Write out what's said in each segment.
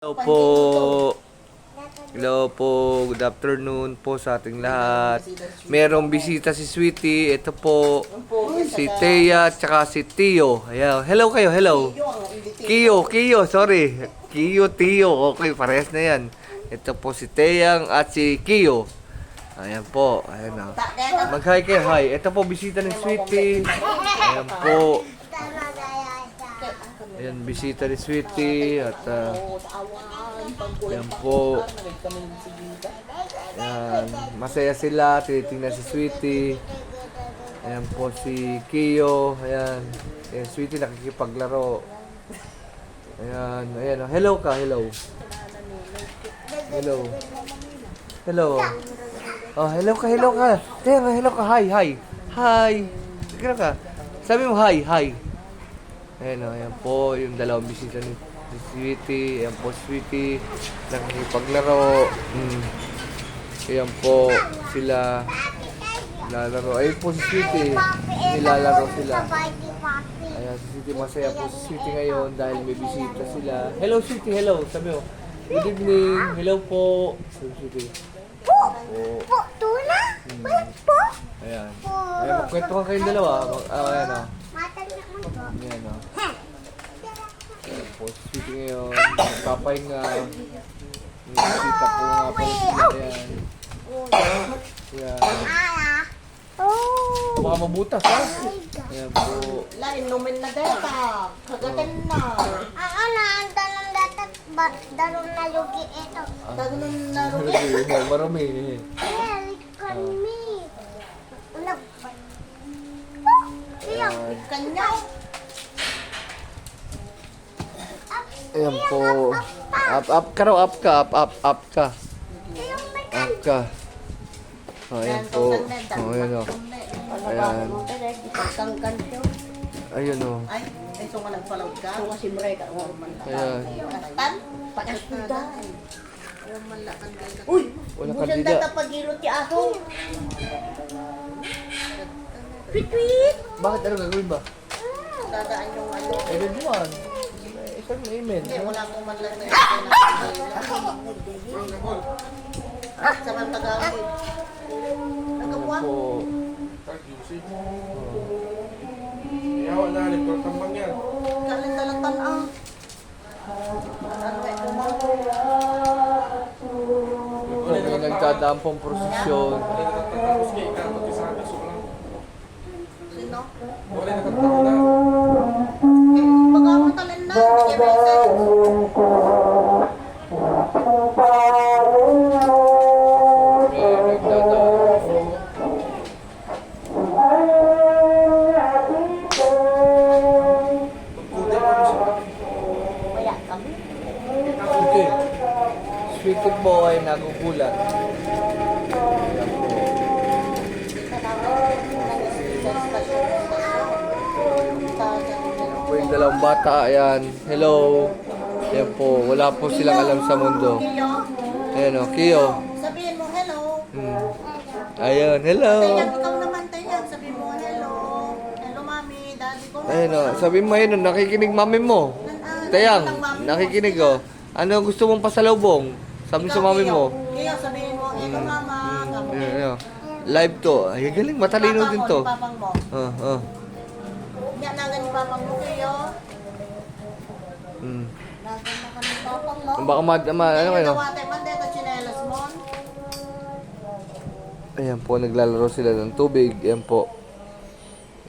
Hello po. Hello po. Good afternoon po sa ating lahat. Merong bisita si Sweetie. Ito po si Thea at saka si Tio. Ayan. Hello kayo. Hello. Kiyo. Sorry. Tio. Okay, parehas na yan. Ito po si Thea at si Kiyo. Ayan po. Ayan o. Mag-hi kayo. Hi. Ito po bisita ni Sweetie. Ayan po. Ayan, bisita ni Sweetie at ayan po. Ayan, masaya sila, tinitingnan si Sweetie. Ayan po si Kiyo. Ayan, ayan Sweetie nakikipaglaro. Ayan. Hello ka, hello. Hello. Hello. Oh, hello ka. Hello ka. Hi. Sige ka. Sabi mo hi. Ayan po, yung dalawang bisita ni Sweetie. Ayan po, Sweetie. Nakikipaglaro. Ayan po, sila lalaro. Ayun po si Sweetie. Nilalaro sila. Ayan, si Sweetie, masaya po si Sweetie ngayon dahil may bisita sila. Hello, Sweetie. Hello. Sabi mo, good evening. Hello po. Sabi Sweetie. Po. Tuna? Ayan. Ayan, magkwentuhan kayong dalawa. Ayan o. Ayan o. Ayan po, si Sweetie ngayon. Nagpapahinga. Nakikita po nga po sila. Ayan. Baka mabutas ha. Ayan po. Lain numin na data. Kagatin na. Ang tanong data, darong nalugi ito. Ganun na rin. Marami. Kami. Ayan. Kanya. Ayan po. Up ka raw. Up ka. Ayan po. Ayan o. Ayan. Ayun o. Ay, so nga nagpalaw ka. So nga si Mreka. Ayan. Tan? Pakasda. Uy! Wala Busan kandida. data pag-ilot ti aso. Tweet! Bakit ano gagawin ba? Dadaan yung ano. Amen naman. Isang amen. Hindi, wala akong man lang na sa man pag-awid. Ayan Nagabuan. po. Yawa na, nagpapambang yan. Kalin-dalatan ah. Ano eh, May nagdadaan pong prosesyon. Tapos kayo ka, mag-isa ka, so lang. Sino? Wala nakatapos na. Pag-awatalan na. Bigyan message. May nagdadaan. Wala kami. Okay. Sweetie po ay nagugulat. Ayan po. Ayan po yung dalawang bata. Ayan. Hello. Ayan po. Wala po silang alam sa mundo. Ayan o. Kiyo. Sabihin mo hello. Ayan. Hello. Tayang ikaw naman tayang. Sabihin mo hello. Hello mami, daddy ko. Ayan o. Sabi mo yun, nakikinig mami mo. Tayang, nakikinig o. Ano gusto mong pasalubong? Sabi sa mami mo. Kaya sabihin mo, ito mama. Ayan, ayan. Live to. Ay, galing. Matalino din to. Papang mo. Ah. Nagan ni papang mo kayo. Mm. Nagan na ka ni papang mo. Baka ano kayo? Nawate man dito chinelas mo. Ayan po, naglalaro sila ng tubig. Ayan po.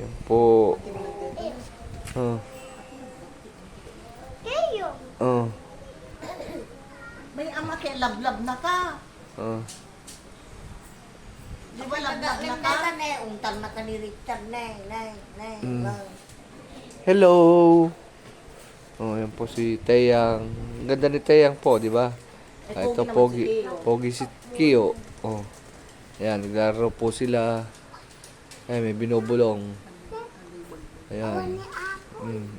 Ayan po. Kayo. Oh. May ama kay lablab na ka. Oh. Di ba lablab na ka? Untan mata ni Richard, nay. Mm. Hello. Oh, ayan po si Tayang. Ang ganda ni Tayang po, di ba? Ah, ito pogi si Kiyo. Oh. Ayan, naglalaro po sila. Ayan, may binubulong. Ayan.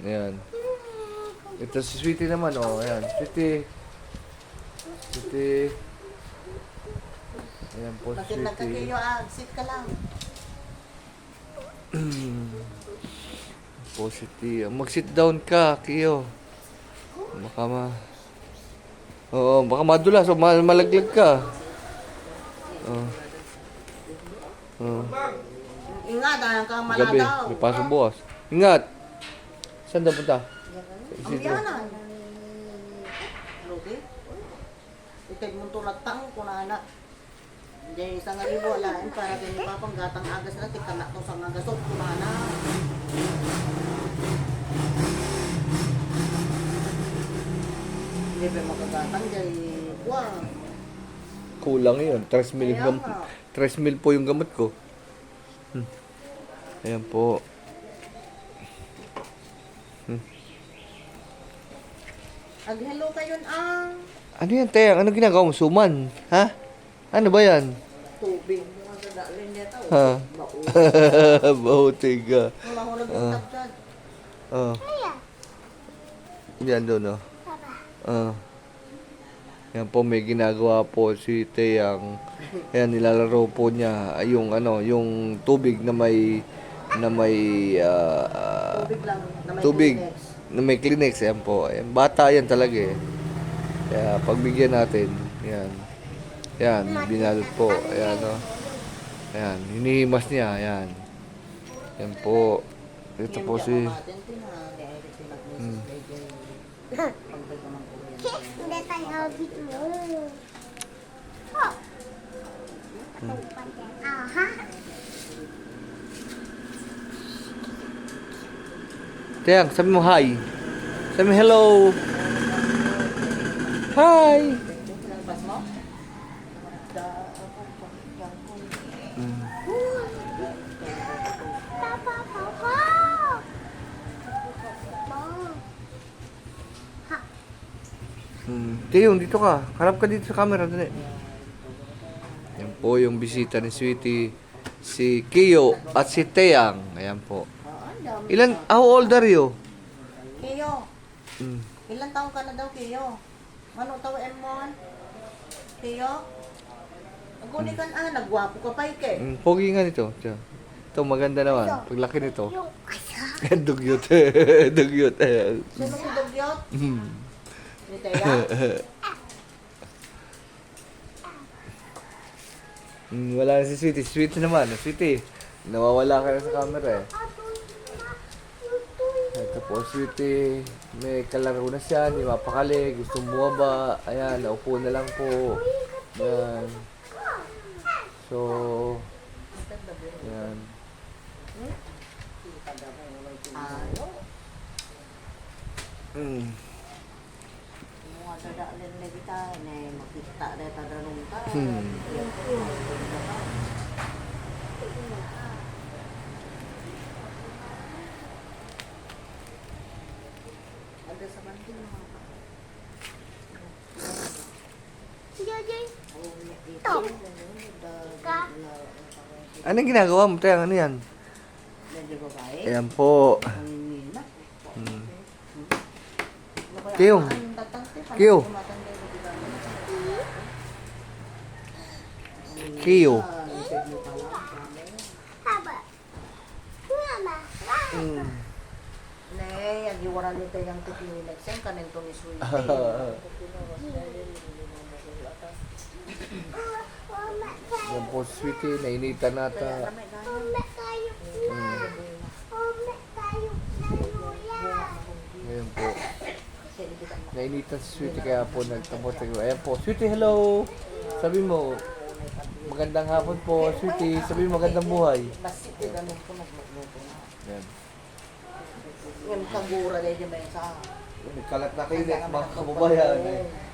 Ayan. Ito si Sweetie naman, oh. Ayan, Sweetie. Ayan po si Bakit Sweetie. nagkakayo sit ka lang. Po si Tia. Mag-sit down ka, Kiyo. Baka Oo, baka madulas o malaglag ka. Oo. Oo. Ingat, ang kang Gabi, maladaw. may pasok bukas. Ingat! Saan daw punta? Ang biyanan. Luti. Ikay mo tulatang kung anak. Diyan isang ribo alain para pinipapang gatang agas na tika na to sa mga gasot kung anak. Hindi ba makagatang dyan buwan. Kulang yun. 3 mil, Kaya nga. 3 mil po yung gamot ko. Ayan po. Ag-hello kayo ang Ano yan, Teyang? Ano ginagawa mo? Suman? Ha? Ano ba yan? tubig. Mga sadalin niya tao. Ha? Bako. Bautig ka. Wala ko nag-utap dyan. Oh. Yan doon, oh. Oh. Yan po, may ginagawa po si Teyang. Ayan, nilalaro po niya yung ano, yung tubig na may Tubig lang na may tubig Kleenex. na may Kleenex. Ayan po. Ayan, bata yan talaga eh. Kaya pagbigyan natin, yan. Yan, binalot po. Ayan, oh. Ayan, hinihimas niya. Ayan. Yan po. Ito po si... Hindi tayo habit mo. Oh. Aha. Teyang, sabi mo hi. Sabi mo hello. Hi. Papa, papa. Teyong, dito ka. Harap ka dito sa camera. Dali. Yan po yung bisita ni Sweetie. Si Kiyo at si Teyang. Ayan po. Ilan, how old are you? Kiyo, Mm. ilan taon ka na daw, Kiyo? Ano taon mo? Kiyo? Naguni ka na, nagwapo ka pa, Ike. Pogi nga nito. Ito, maganda naman. Paglaki nito. Yung asa. Dugyot. Dugyot. Sino si Dugyot? Mm. Ni Teya? Wala na si Sweetie. Sweetie naman. Sweetie, nawawala ka na sa camera eh. Ito po, Sweetie. May kalaro na siya. Hindi mapakali. Gustong bumaba. Ayan, naupo na lang po. Ayan. So, ayan. Ano? Mm. Mga sadalin na kita, makita na tadanong ka. Ada sa banting mo. Jojoy. Top. Anong ginagawa mo? Tayang, ano yan? Medyo babae. Ayan po. Ang nina. Mm. Kiyong. Kiyo. Kiyo. Haba. Mama. Mm. Ne, ang iwaran nito yung Kleenex yan, kanin to ni Sweetie. Mama tayo. Yan po, Sweetie. Nainitan nata. Mama tayo. Mama tayo. Naluya. Ngayon po. Nainitan si Sweetie kaya po nagtapos. Ayan po. Sweetie, hello! Sabi mo, magandang hapon po, Sweetie. Sabi mo, magandang buhay. Basta ganun po nagluto na. Yan. Yung kagura dahil yung may sa... Nagkalat na kayo next mga kababayan.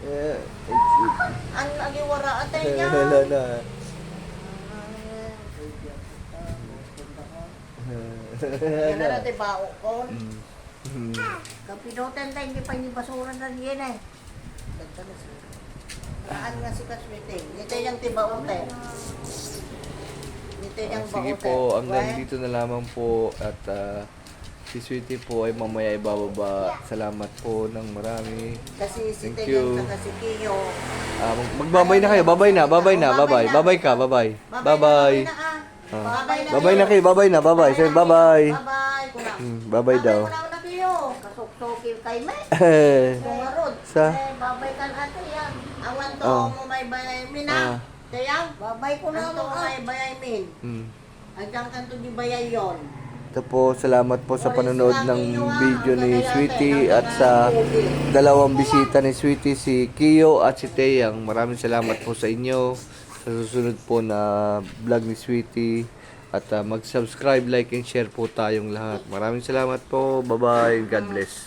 Yeah. Ang agiwara atay niya. Wala na. Yan na natin bao ko. Mm. Kapinutan tayo, hindi pa yung basura na yan eh. Ganda na siya. Raan nga si Kaswiting. Nito yung tibaote. Nito yung baote. Sige po, hanggang dito na lamang po. At si Sweetie po ay mamaya ibababa. Salamat po ng marami. Kasi si Thank Teyan you. saka si Kiyo. Magbabay na kayo. Babay na. Babay na. Babay. Babay ka. Babay. Babay. Babay na. Babay na kayo. Babay na. Babay. Say babay. Babay. Babay daw. Babay na Kiyo. Kasok-sokil kay May. Eh. Bungarod. Sa? Babay ka na ate. Awan to Oh. mo may bayay min Ah. ha. Tayang, babay ko na to may bayay min. Hmm. Hanggang kanto di bayay yon. Ito po, salamat po sa panonood ng video ni Sweetie at sa dalawang bisita ni Sweetie, si Kiyo at si Teyang. Maraming salamat po sa inyo sa susunod po na vlog ni Sweetie. At mag-subscribe, like, and share po tayong lahat. Maraming salamat po. Bye-bye. God bless.